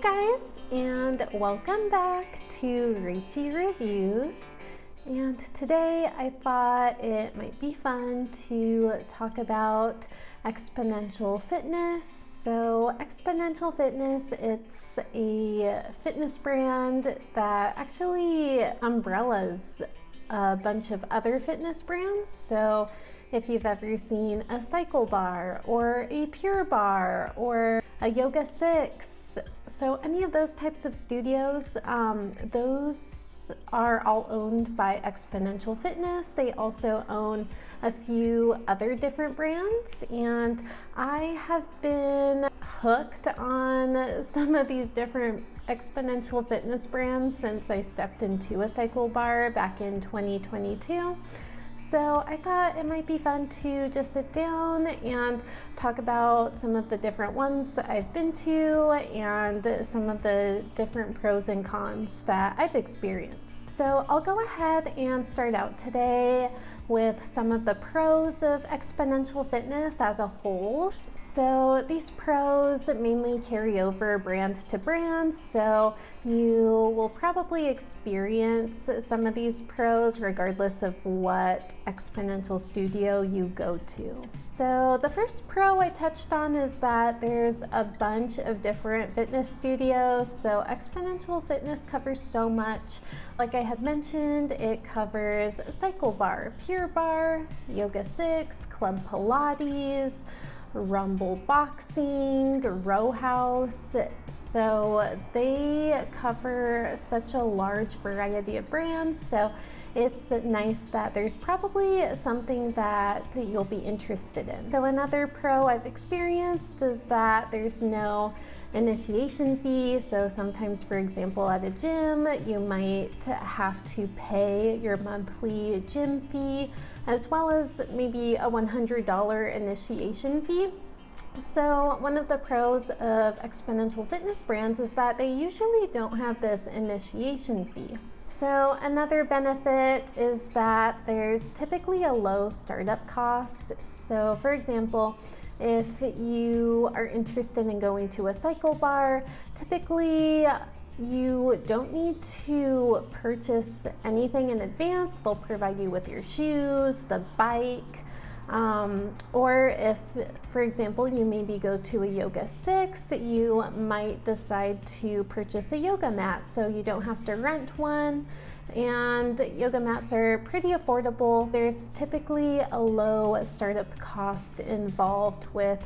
Hello guys, and welcome back to Rachie Reviews. And today I thought it might be fun to talk about Xponential Fitness. So Xponential Fitness, it's a fitness brand that actually umbrellas a bunch of other fitness brands. So if you've ever seen a Cyclebar or a Pure Barre or a YogaSix, so any of those types of studios, those are all owned by Xponential Fitness. They also own a few other different brands, and I have been hooked on some of these different Xponential Fitness brands since I stepped into a Cyclebar back in 2022. So I thought it might be fun to just sit down and talk about some of the different ones I've been to and some of the different pros and cons that I've experienced. So I'll go ahead and start out today with some of the pros of Xponential Fitness as a whole. So these pros mainly carry over brand to brand, so you will probably experience some of these pros regardless of what Xponential studio you go to. So the first pro I touched on is that there's a bunch of different fitness studios. So Xponential Fitness covers so much. Like I had mentioned, it covers Cyclebar, Pure Barre, YogaSix, Club Pilates, Rumble Boxing, Row House. So they cover such a large variety of brands. So it's nice that there's probably something that you'll be interested in. So another pro I've experienced is that there's no initiation fee. So sometimes, for example, at a gym, you might have to pay your monthly gym fee as well as maybe a $100 initiation fee. So one of the pros of Xponential Fitness brands is that they usually don't have this initiation fee. So another benefit is that there's typically a low startup cost. So for example, if you are interested in going to a Cyclebar, typically you don't need to purchase anything in advance. They'll provide you with your shoes, the bike, or if, for example, you maybe go to a YogaSix, you might decide to purchase a yoga mat so you don't have to rent one. And yoga mats are pretty affordable. There's typically a low startup cost involved with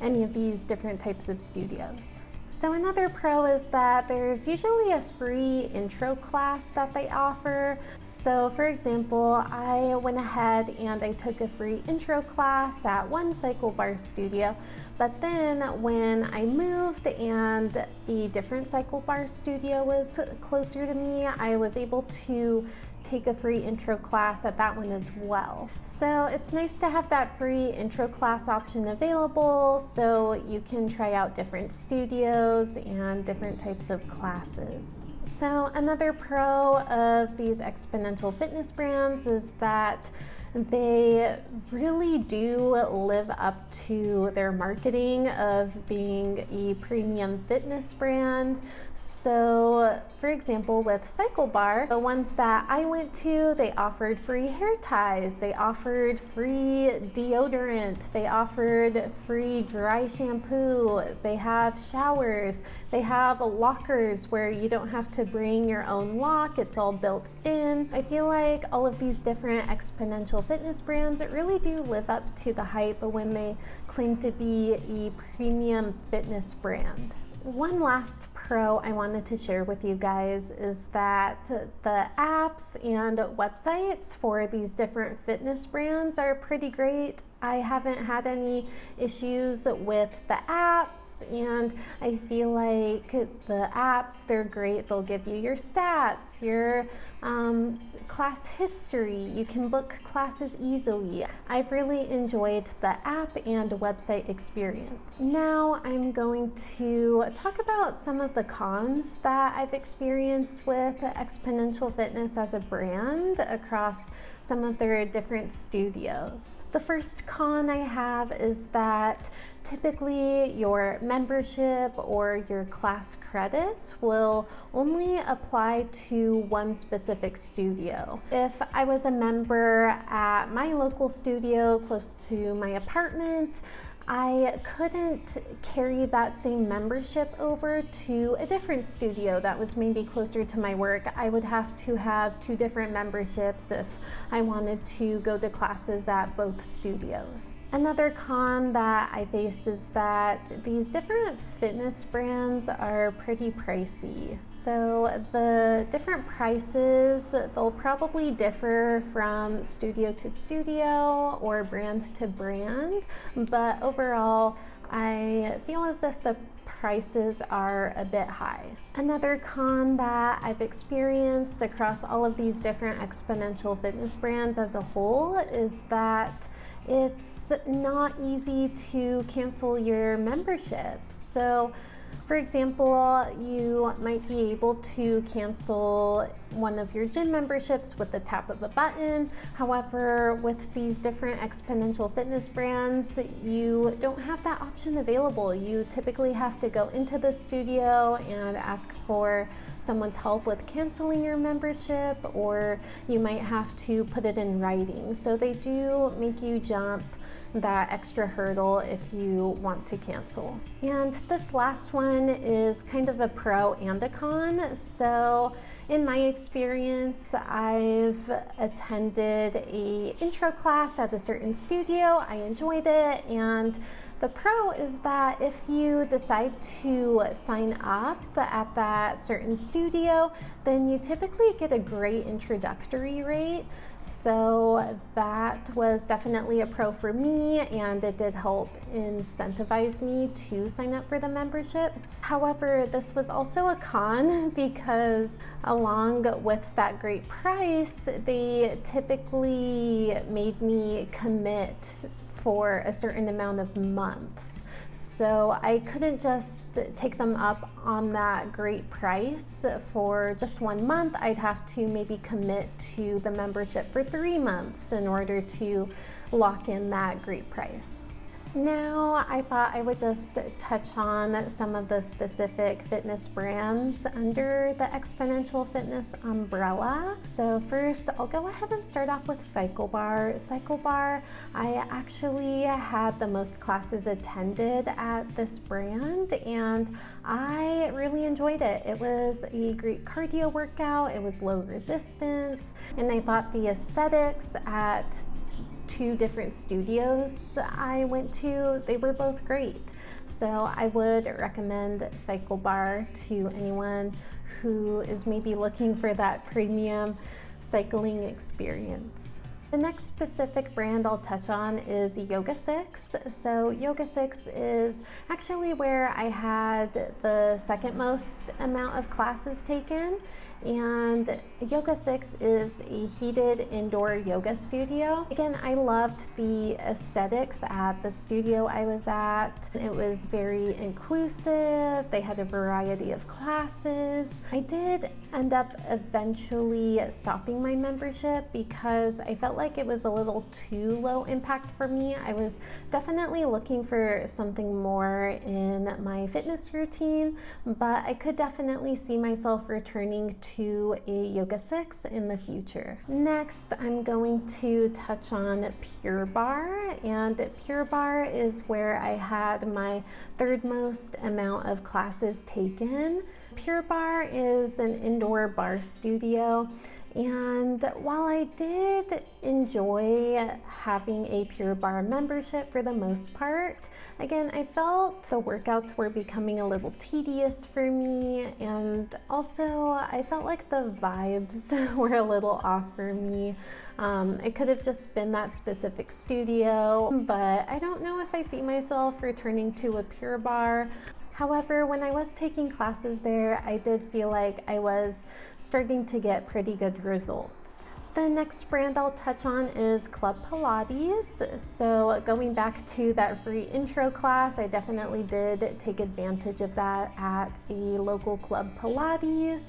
any of these different types of studios. So another pro is that there's usually a free intro class that they offer. So for example, I went ahead and I took a free intro class at one Cyclebar studio, but then when I moved and a different Cyclebar studio was closer to me, I was able to take a free intro class at that one as well. So it's nice to have that free intro class option available so you can try out different studios and different types of classes. So another pro of these Xponential Fitness brands is that they really do live up to their marketing of being a premium fitness brand. So for example, with Cyclebar, the ones that I went to, they offered free hair ties, they offered free deodorant, they offered free dry shampoo, they have showers, they have lockers where you don't have to bring your own lock, it's all built in. I feel like all of these different Xponential Fitness brands really do live up to the hype when they claim to be a premium fitness brand. One last pro I wanted to share with you guys is that the apps and websites for these different fitness brands are pretty great. I haven't had any issues with the apps, and I feel like the apps, they're great. They'll give you your stats, your class history. You can book classes easily. I've really enjoyed the app and website experience. Now I'm going to talk about some of the cons that I've experienced with Xponential Fitness as a brand across some of their different studios. The first con I have is that typically your membership or your class credits will only apply to one specific studio. If I was a member at my local studio close to my apartment, I couldn't carry that same membership over to a different studio that was maybe closer to my work. I would have to have 2 different memberships if I wanted to go to classes at both studios. Another con that I faced is that these different fitness brands are pretty pricey. So the different prices, they'll probably differ from studio to studio or brand to brand, but overall, I feel as if the prices are a bit high. Another con that I've experienced across all of these different Xponential fitness brands as a whole is that it's not easy to cancel your membership. So, for example, you might be able to cancel one of your gym memberships with the tap of a button. However, with these different Xponential fitness brands, you don't have that option available. You typically have to go into the studio and ask for someone's help with canceling your membership, or you might have to put it in writing. So they do make you jump that extra hurdle if you want to cancel. And this last one is kind of a pro and a con. So in my experience, I've attended an intro class at a certain studio. I enjoyed it, and the pro is that if you decide to sign up at that certain studio, then you typically get a great introductory rate. So that was definitely a pro for me, and it did help incentivize me to sign up for the membership. However, this was also a con because along with that great price, they typically made me commit for a certain amount of months. So I couldn't just take them up on that great price for just 1 month. I'd have to maybe commit to the membership for 3 months in order to lock in that great price. Now, I thought I would just touch on some of the specific fitness brands under the Xponential Fitness umbrella. So first, I'll go ahead and start off with Cyclebar. Cyclebar, I actually had the most classes attended at this brand, and I really enjoyed it. It was a great cardio workout, it was low resistance, and I thought the aesthetics at 2 different studios I went to, they were both great. So I would recommend Cyclebar to anyone who is maybe looking for that premium cycling experience. The next specific brand I'll touch on is YogaSix. So YogaSix is actually where I had the second most amount of classes taken. And YogaSix is a heated indoor yoga studio. Again, I loved the aesthetics at the studio I was at. It was very inclusive. They had a variety of classes. I did end up eventually stopping my membership because I felt like it was a little too low impact for me. I was definitely looking for something more in my fitness routine, but I could definitely see myself returning to a YogaSix in the future. Next, I'm going to touch on Pure Barre, and Pure Barre is where I had my 3rd most amount of classes taken. Pure Barre is an indoor bar studio, and while I did enjoy having a Pure Barre membership for the most part, again, I felt the workouts were becoming a little tedious for me, and also I felt like the vibes were a little off for me. It could have just been that specific studio, but I don't know if I see myself returning to a Pure Barre. However, when I was taking classes there, I did feel like I was starting to get pretty good results. The next brand I'll touch on is Club Pilates. So going back to that free intro class, I definitely did take advantage of that at a local Club Pilates.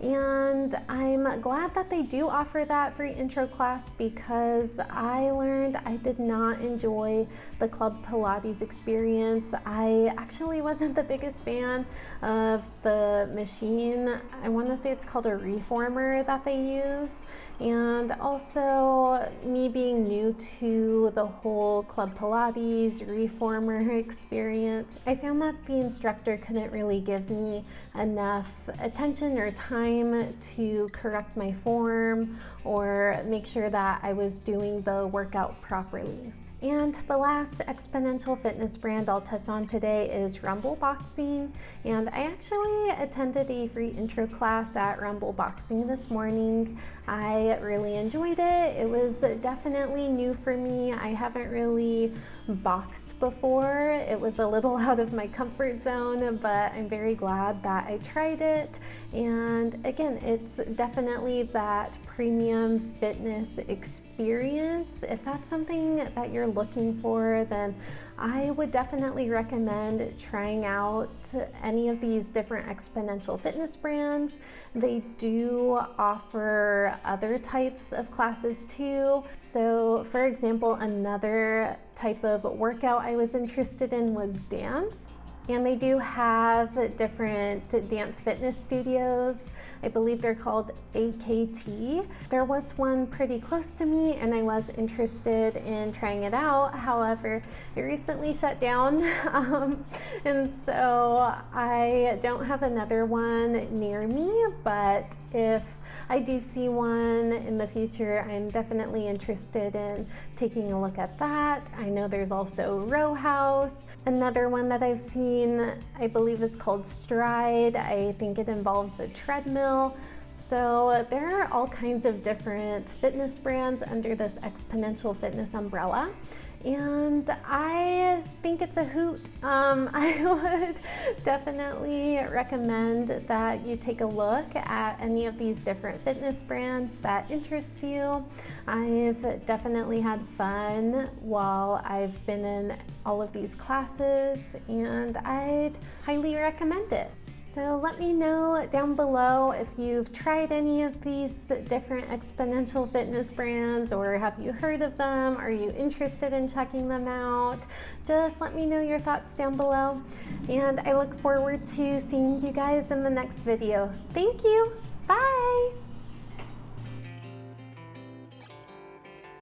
And I'm glad that they do offer that free intro class, because I learned I did not enjoy the Club Pilates experience. I actually wasn't the biggest fan of the machine. I want to say it's called a reformer that they use. And also, me being new to the whole Club Pilates reformer experience, I found that the instructor couldn't really give me enough attention or time to correct my form or make sure that I was doing the workout properly. And the last Xponential fitness brand I'll touch on today is Rumble Boxing. And I actually attended a free intro class at Rumble Boxing this morning. I really enjoyed it. It was definitely new for me. I haven't really boxed before. It was a little out of my comfort zone, but I'm very glad that I tried it. And again, it's definitely that premium fitness experience. If that's something that you're looking for, then I would definitely recommend trying out any of these different Xponential fitness brands. They do offer other types of classes too. So for example, another type of workout I was interested in was dance. And they do have different dance fitness studios. I believe they're called AKT. There was one pretty close to me and I was interested in trying it out. However, it recently shut down. And so I don't have another one near me, but if I do see one in the future, I'm definitely interested in taking a look at that. I know there's also Row House. Another one that I've seen, I believe, is called Stride. I think it involves a treadmill. So there are all kinds of different fitness brands under this Xponential fitness umbrella. And I think it's a hoot. I would definitely recommend that you take a look at any of these different fitness brands that interest you. I've definitely had fun while I've been in all of these classes, and I'd highly recommend it. So let me know down below if you've tried any of these different Xponential fitness brands, or have you heard of them? Are you interested in checking them out? Just let me know your thoughts down below, and I look forward to seeing you guys in the next video. Thank you. Bye.